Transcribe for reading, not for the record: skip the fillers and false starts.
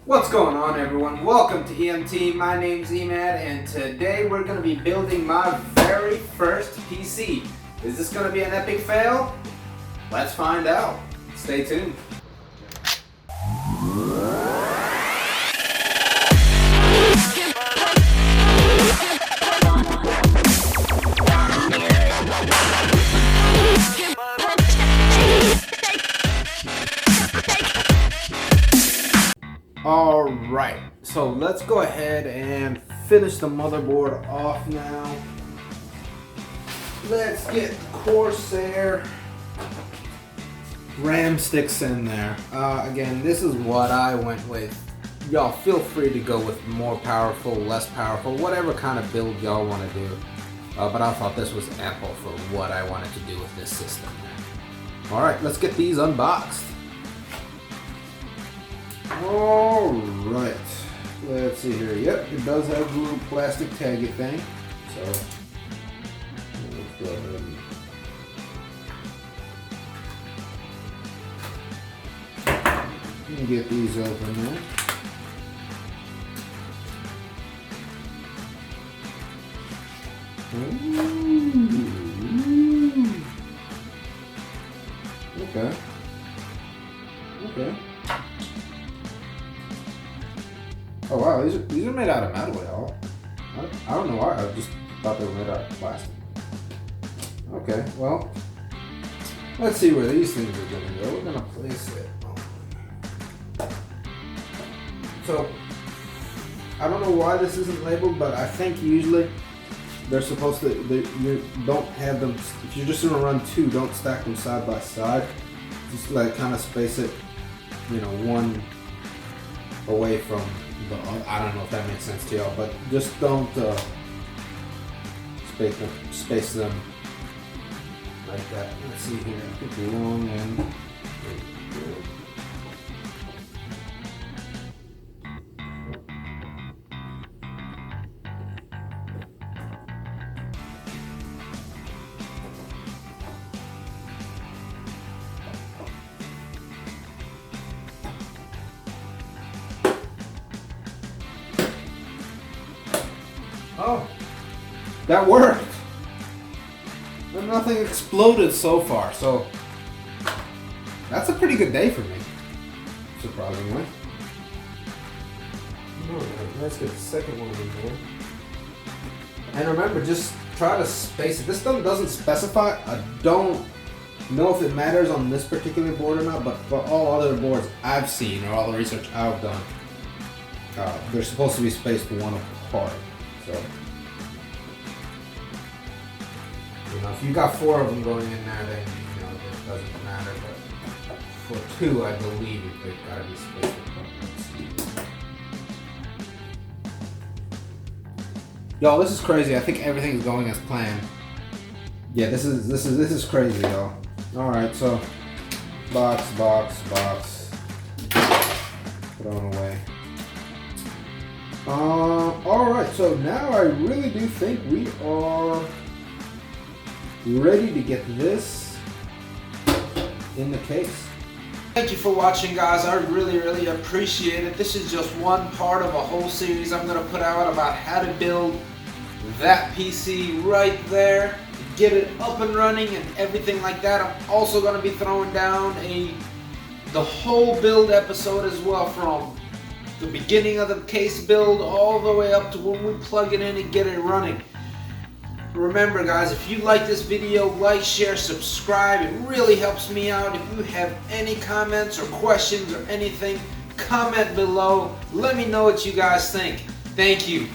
What's going on, everyone? Welcome to EMT. My name's Emad, and today we're going to be building my very first PC. Is this going to be an epic fail? Let's find out. Stay tuned. Alright, so let's go ahead and finish the motherboard off now. Let's get Corsair RAM sticks in there. Again, this is what I went with. Y'all feel free to go with more powerful, less powerful, whatever kind of build y'all want to do. But I thought this was ample for what I wanted to do with this system. Alright, let's get these unboxed. Alright, let's see here. Yep, it does have a little plastic taggy thing. So, let's go ahead and get these open now. Ooh. Okay. Okay. Oh wow, these are made out of metal, y'all. I don't know why, I just thought they were made out of plastic. Okay, well, let's see where these things are gonna go. We're gonna place it. So, I don't know why this isn't labeled, but I think usually they're supposed to, you don't have them, if you're just gonna run two, don't stack them side by side. Just like kind of space it, you know, one away from the other. I don't know if that makes sense to y'all, but just don't space them like that. Let's see here. I think the long end. Oh, that worked. And nothing exploded so far, so that's a pretty good day for me, surprisingly. Alright, let's get the second one in there. And remember, just try to space it. This one doesn't specify. I don't know if it matters on this particular board or not, but for all other boards I've seen, or all the research I've done, they're supposed to be spaced one apart. So, you know, if you got four of them going in there, then, you know, it doesn't matter. But for two, I believe they've got to be spaced apart. Y'all, this is crazy. I think everything's going as planned. Yeah, this is crazy, y'all. All right, so box. Put on away. Alright, so now I really do think we are ready to get this in the case. Thank you for watching, guys. I really appreciate it. This is just one part of a whole series I'm going to put out about how to build that PC right there, get it up and running and everything like that. I'm also going to be throwing down the whole build episode as well, from the beginning of the case build all the way up to when we plug it in and get it running. Remember, guys, if you like this video, like, share, subscribe. It really helps me out. If you have any comments or questions or anything, comment below. Let me know what you guys think. Thank you.